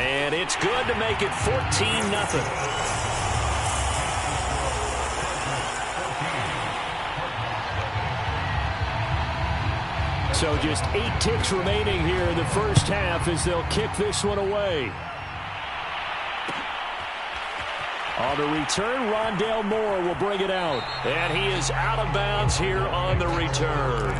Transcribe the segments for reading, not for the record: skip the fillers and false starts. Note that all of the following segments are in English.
And it's good to make it 14-0. So just 8 ticks remaining here in the first half as they'll kick this one away. On the return, Rondale Moore will bring it out. And he is out of bounds here on the return.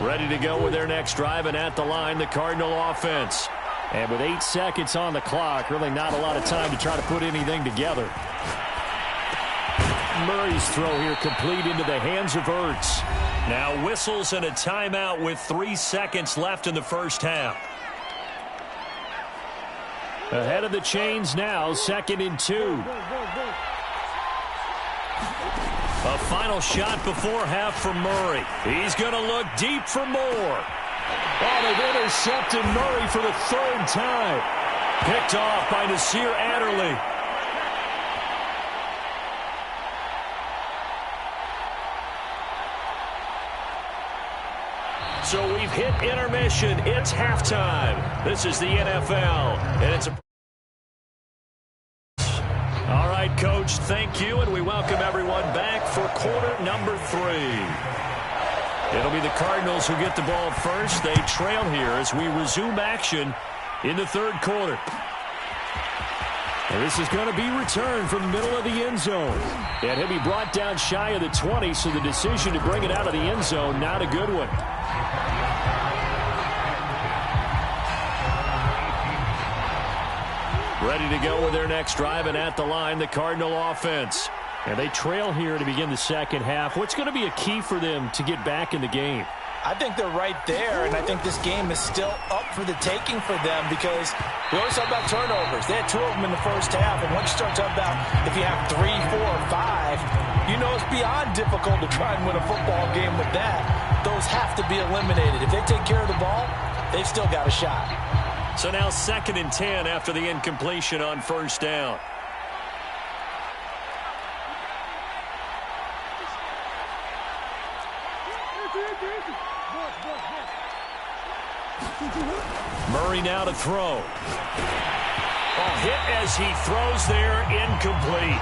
Ready to go with their next drive, and at the line, the Cardinal offense. And with 8 seconds on the clock, really not a lot of time to try to put anything together. Murray's throw here complete into the hands of Ertz. Now whistles and a timeout with 3 seconds left in the first half. Ahead of the chains now, 2nd and 2. A final shot before half from Murray. He's going to look deep for more. Oh, they've intercepted Murray for the 3rd time. Picked off by Nasir Adderley. So we've hit intermission. It's halftime. This is the NFL, and it's a... All right, Coach, thank you, and we welcome everyone back for quarter number 3. It'll be the Cardinals who get the ball first. They trail here as we resume action in the 3rd quarter. And this is going to be returned from the middle of the end zone. And he'll be brought down shy of the 20, so the decision to bring it out of the end zone, not a good one. Ready to go with their next drive, and at the line, the Cardinal offense. And they trail here to begin the second half. What's going to be a key for them to get back in the game? I think they're right there, and I think this game is still up for the taking for them because we always talk about turnovers. They had 2 of them in the first half, and once you start talking about if you have 3, 4, or 5, you know it's beyond difficult to try and win a football game with that. Those have to be eliminated. If they take care of the ball, they've still got a shot. So now 2nd and 10 after the incompletion on first down. Murray now to throw. Hit as he throws there, incomplete.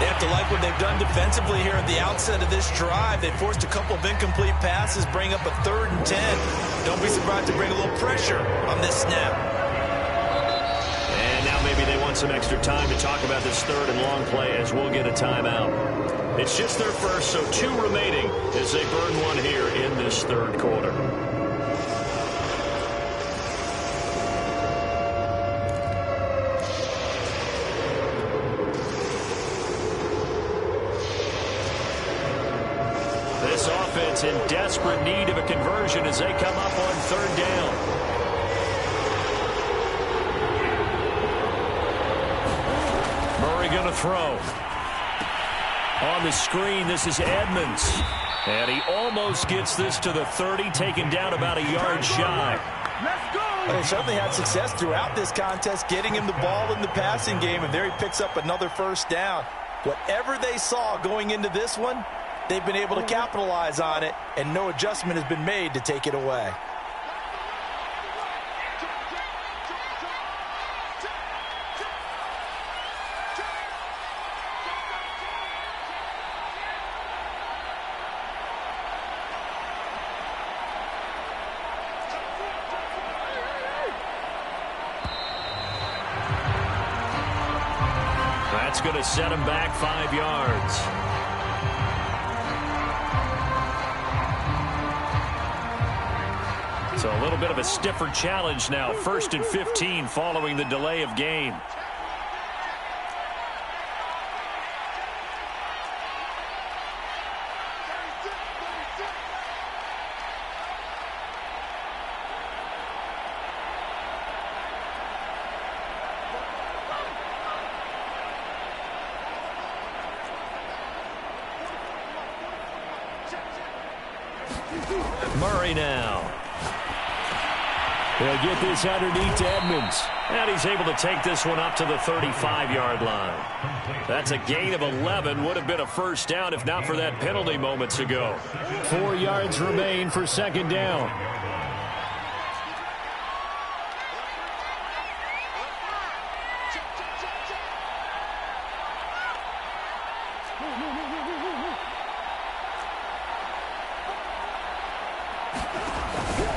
They have to like what they've done defensively here at the outset of this drive. They forced a couple of incomplete passes, bring up a 3rd and 10. Don't be surprised to bring a little pressure on this snap. And now maybe they want some extra time to talk about this 3rd and long play as we'll get a timeout. It's just their first, so 2 remaining as they burn one here in this 3rd quarter. This offense in desperate need of a conversion as they come up on 3rd down. Murray going to throw. On the screen, this is Edmonds. And he almost gets this to the 30, taken down about a yard shy. Let's go! They certainly had success throughout this contest, getting him the ball in the passing game, and there he picks up another 1st down. Whatever they saw going into this one, they've been able to capitalize on it, and no adjustment has been made to take it away. That's going to set him back 5 yards. So a little bit of a stiffer challenge now. 1st and 15 following the delay of game. Murray now. He'll get this underneath to Edmonds. And he's able to take this one up to the 35-yard line. That's a gain of 11. Would have been a first down if not for that penalty moments ago. 4 yards remain for second down.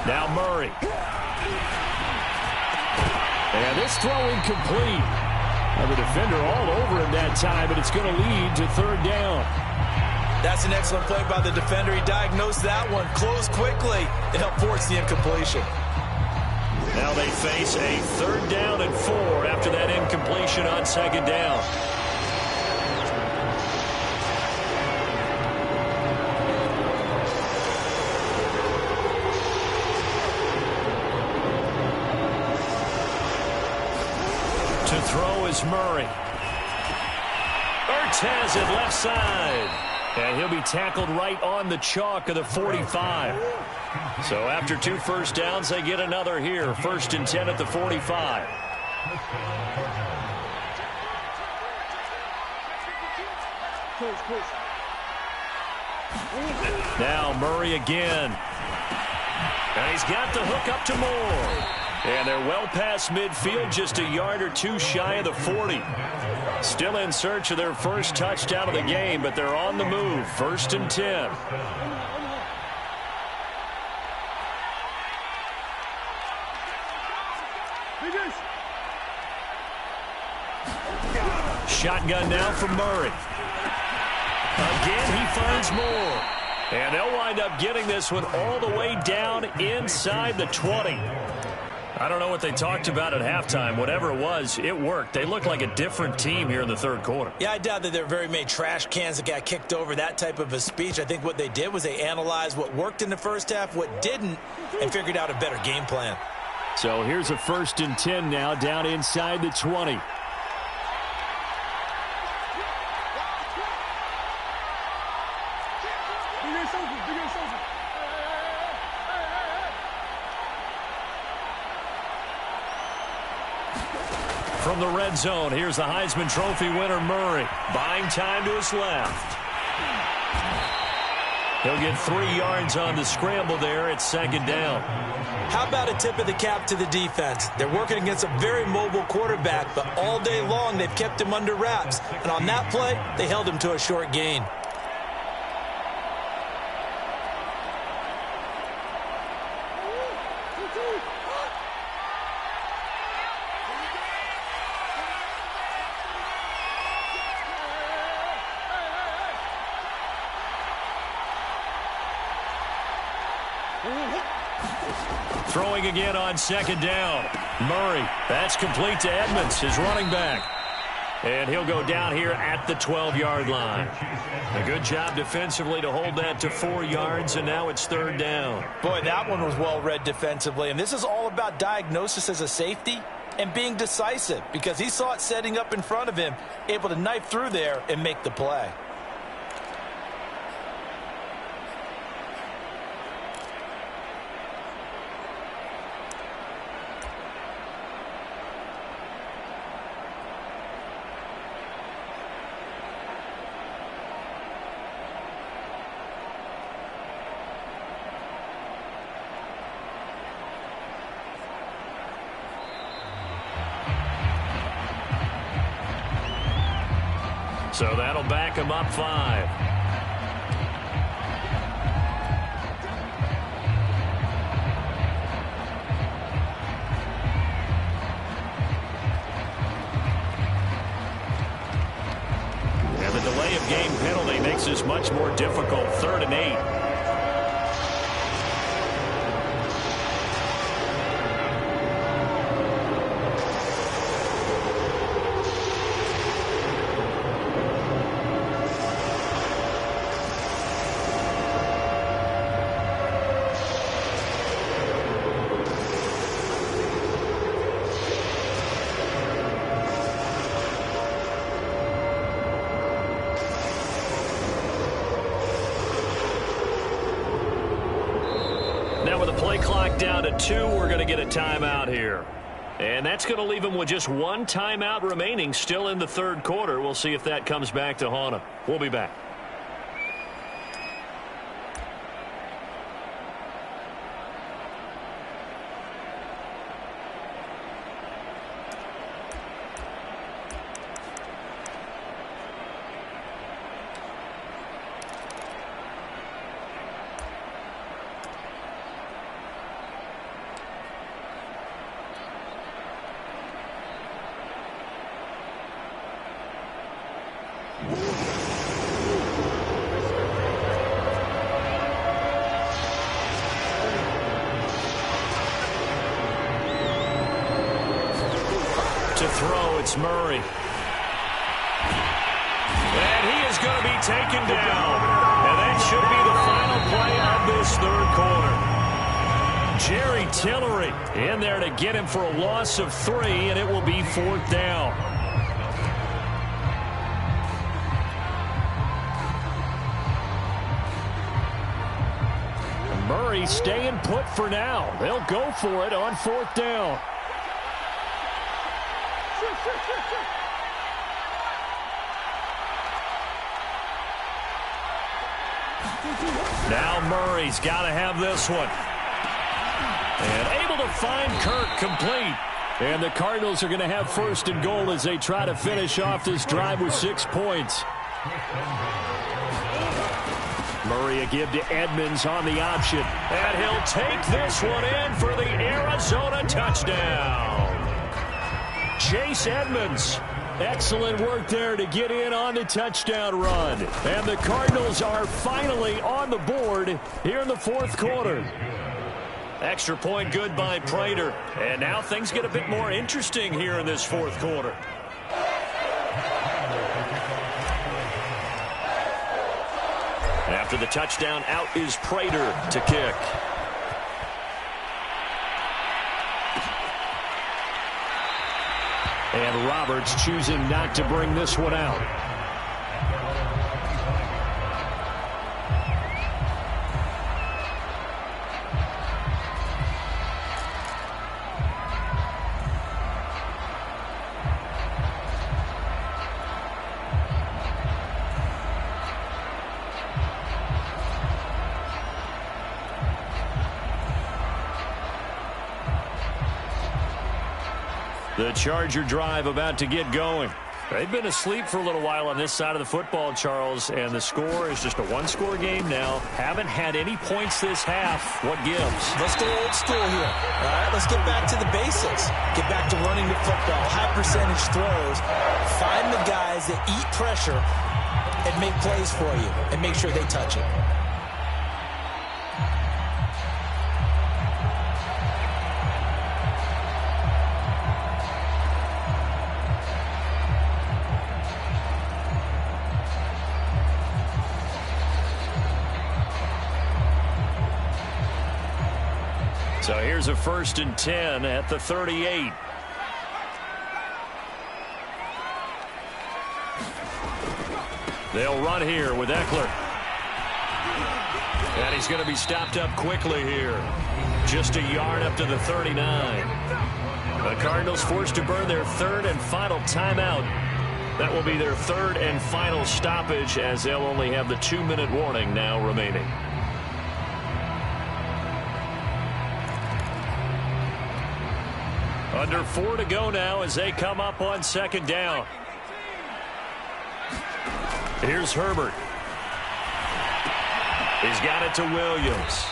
Now Murray. And this throw incomplete. Now the defender all over him that time, but it's going to lead to third down. That's an excellent play by the defender. He diagnosed that one, closed quickly, and helped force the incompletion. Now they face a third down and 4 after that incompletion on second down. To throw is Murray. Ertz has it left side. And he'll be tackled right on the chalk of the 45. So after 2 first downs, they get another here. First and 10 at the 45. Now Murray again. And he's got the hook up to Moore. And they're well past midfield, just a yard or 2 shy of the 40. Still in search of their first touchdown of the game, but they're on the move. First and 10. Shotgun now from Murray. Again, he finds Moore. And they'll wind up getting this one all the way down inside the 20. I don't know what they talked about at halftime. Whatever it was, it worked. They look like a different team here in the third quarter. Yeah, I doubt that there were very many trash cans that got kicked over, that type of a speech. I think what they did was they analyzed what worked in the first half, what didn't, and figured out a better game plan. So here's a first and 10 now down inside the 20. From the red zone, here's the Heisman Trophy winner, Murray. Buying time to his left. He'll get 3 yards on the scramble there at second down. How about a tip of the cap to the defense? They're working against a very mobile quarterback, but all day long they've kept him under wraps. And on that play, they held him to a short gain. Throwing again on second down. Murray, that's complete to Edmonds, his running back. And he'll go down here at the 12-yard line. A good job defensively to hold that to 4 yards, and now it's third down. Boy, that one was well read defensively. And this is all about diagnosis as a safety and being decisive, because he saw it setting up in front of him, able to knife through there and make the play. So that'll back him up 5. And the delay of game penalty makes this much more difficult. 3rd and 8. with the play clock down to 2, we're going to get a timeout here. And that's going to leave them with just one timeout remaining still in the third quarter. We'll see if that comes back to haunt them. We'll be back. To throw, it's Murray. And he is going to be taken down. And that should be the final play of this third quarter. Jerry Tillery in there to get him for a loss of 3, and it will be 4th down. Murray staying put for now. They'll go for it on 4th down. Now Murray's got to have this one. And able to find Kirk complete. And the Cardinals are going to have 1st and goal as they try to finish off this drive with 6 points. Murray a give to Edmonds on the option. And he'll take this one in for the Arizona touchdown. Chase Edmonds. Excellent work there to get in on the touchdown run. And the Cardinals are finally on the board here in the 4th quarter. Extra point good by Prater. And now things get a bit more interesting here in this 4th quarter. After the touchdown, out is Prater to kick. And Roberts choosing not to bring this one out. The Charger drive about to get going. They've been asleep for a little while on this side of the football, Charles, and the score is just a one-score game now. Haven't had any points this half. What gives? Let's go old school here. All right, let's get back to the basics. Get back to running the football, high percentage throws. Find the guys that eat pressure and make plays for you and make sure they touch it. So here's a 1st and 10 at the 38. They'll run here with Eckler. And he's going to be stopped up quickly here. Just a yard up to the 39. The Cardinals forced to burn their 3rd and final timeout. That will be their 3rd and final stoppage as they'll only have the 2-minute warning now remaining. Under 4 to go now as they come up on 2nd down. Here's Herbert. He's got it to Williams.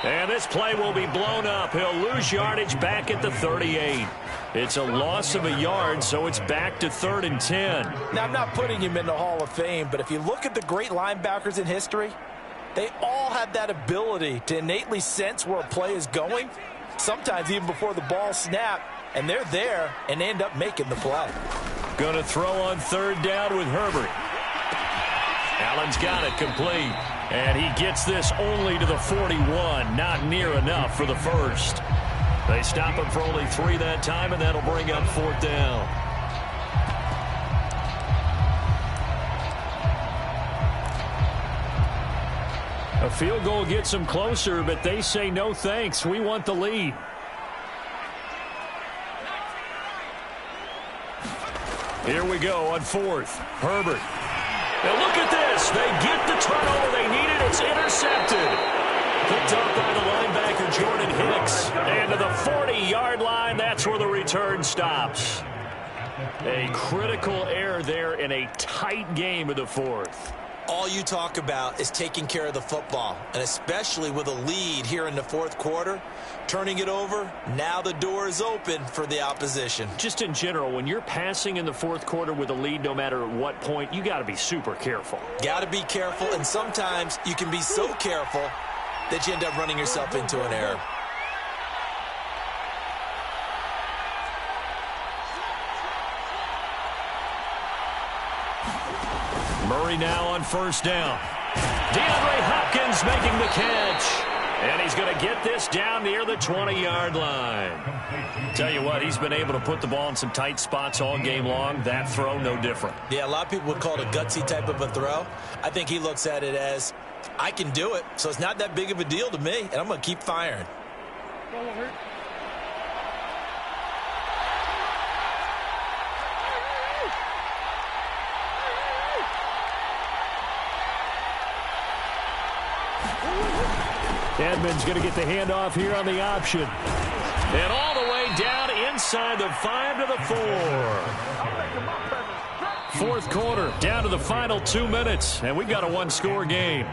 And this play will be blown up. He'll lose yardage back at the 38. It's a loss of a yard, so it's back to 3rd and 10. Now, I'm not putting him in the Hall of Fame, but if you look at the great linebackers in history, they all have that ability to innately sense where a play is going, sometimes even before the ball snapped, and they're there and end up making the play. Going to throw on 3rd down with Herbert. Allen's got it complete. And he gets this only to the 41. Not near enough for the 1st. They stop him for only 3 that time, and that'll bring up 4th down. A field goal gets them closer, but they say no thanks. We want the lead. Here we go on fourth. Herbert. Now look at this. They get the turnover they needed. It's intercepted. Picked up by the linebacker, Jordan Hicks. And to the 40-yard line, that's where the return stops. A critical error there in a tight game of the fourth. All you talk about is taking care of the football, and especially with a lead here in the fourth quarter, turning it over, now the door is open for the opposition. Just in general, when you're passing in the fourth quarter with a lead, no matter at what point, you got to be super careful. Got to be careful, and sometimes you can be so careful that you end up running yourself into an error. Murray now on first down. DeAndre Hopkins making the catch. And he's going to get this down near the 20-yard line. Tell you what, he's been able to put the ball in some tight spots all game long. That throw, no different. Yeah, a lot of people would call it a gutsy type of a throw. I think he looks at it as, I can do it, so it's not that big of a deal to me, and I'm going to keep firing. Edmonds going to get the handoff here on the option. And all the way down inside the 5 to the 4. Fourth quarter, down to the final 2 minutes, and we've got a one-score game.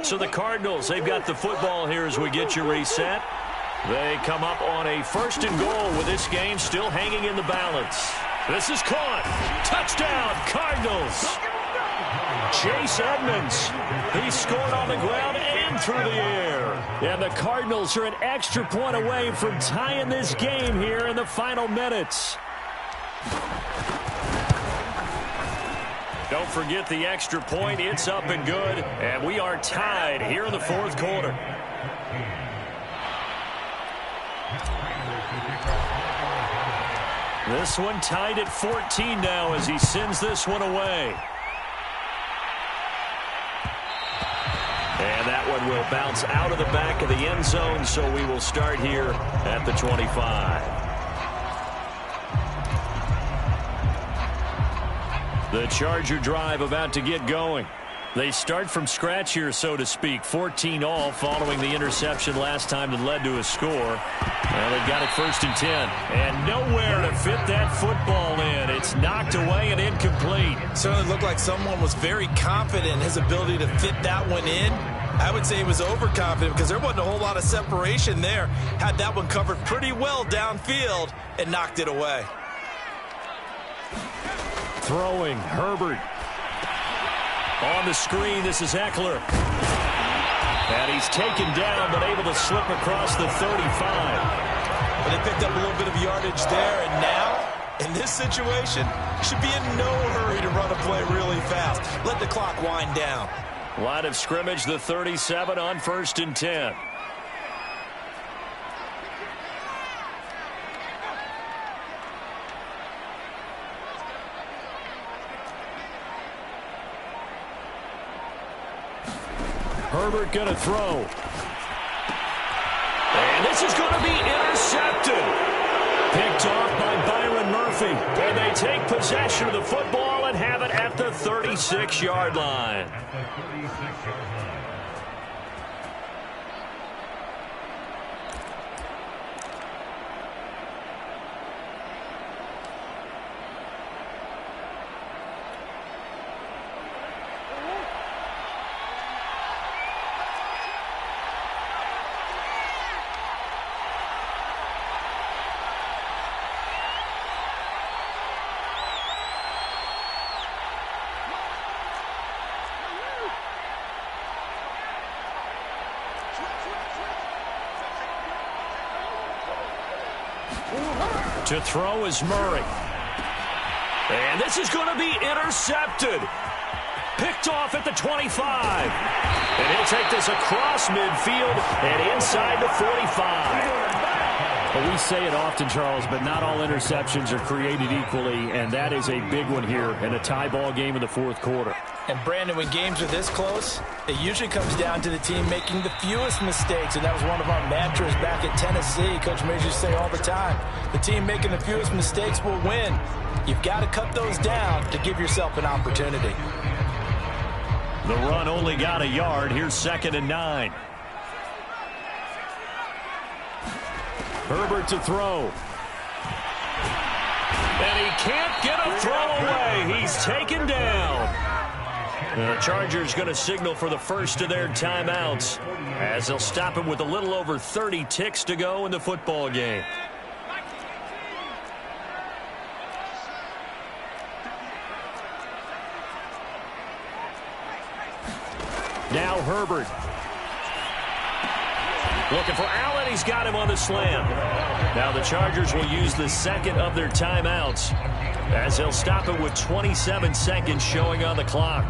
So the Cardinals, they've got the football here as we get you reset. They come up on a first and goal with this game still hanging in the balance. This is caught. Touchdown, Cardinals. Chase Edmonds. He scored on the ground and through the air. And the Cardinals are an extra point away from tying this game here in the final minutes. Don't forget the extra point. It's up and good. And we are tied here in the fourth quarter. This one tied at 14 now as he sends this one away. And that one will bounce out of the back of the end zone, so we will start here at the 25. The Charger drive about to get going. They start from scratch here, so to speak. 14 all following the interception last time that led to a score. Well, they've got it first and 10. And nowhere to fit that football in. It's knocked away and incomplete. Certainly looked like someone was very confident in his ability to fit that one in. I would say he was overconfident because there wasn't a whole lot of separation there. Had that one covered pretty well downfield and knocked it away. Throwing, Herbert. On the screen, this is Eckler. And he's taken down, but able to slip across the 35. But they picked up a little bit of yardage there, and now, in this situation, should be in no hurry to run a play really fast. Let the clock wind down. Line of scrimmage, the 37 on first and 10. Herbert going to throw. And this is going to be intercepted. Picked off by Byron Murphy. And they take possession of the football and have it at the 36-yard line. To throw is Murray. And this is going to be intercepted. Picked off at the 25. And he'll take this across midfield and inside the 45. Well, we say it often, Charles, but not all interceptions are created equally, and that is a big one here in a tie ball game in the fourth quarter. And, Brandon, when games are this close, it usually comes down to the team making the fewest mistakes, and that was one of our mantras back at Tennessee. Coach Mays used to say all the time, the team making the fewest mistakes will win. You've got to cut those down to give yourself an opportunity. The run only got a yard. Here's 2nd and 9. Herbert to throw. And he can't get a throw away. He's taken down. The Chargers going to signal for the first of their timeouts as they'll stop him with a little over 30 ticks to go in the football game. Now Herbert. Looking for Allen. He's got him on the slam. Now the Chargers will use the second of their timeouts as they'll stop it with 27 seconds showing on the clock.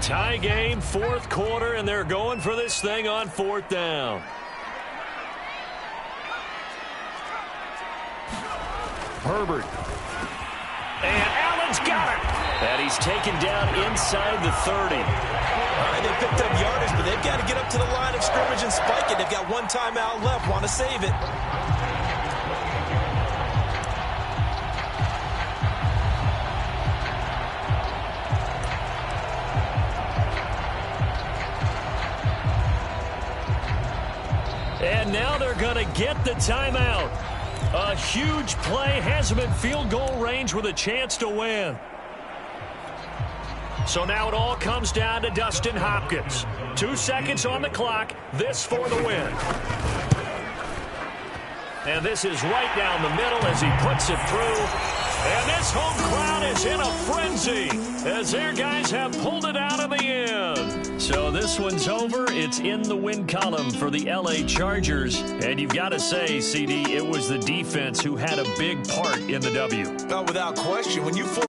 Tie game, fourth quarter, and they're going for this thing on 4th down. Herbert. And Allen's got it. And he's taken down inside the 30. All right, they picked up yardage, but they've got to get up to the line of scrimmage and spike it. They've got one timeout left. Want to save it. And now they're going to get the timeout. A huge play has him in field goal range with a chance to win. So now it all comes down to Dustin Hopkins. 2 seconds on the clock. This for the win. And this is right down the middle as he puts it through. And this home crowd is in a frenzy as their guys have pulled it out in the end. So this one's over. It's in the win column for the L.A. Chargers. And you've got to say, CD, it was the defense who had a big part in the W. No, without question. When you force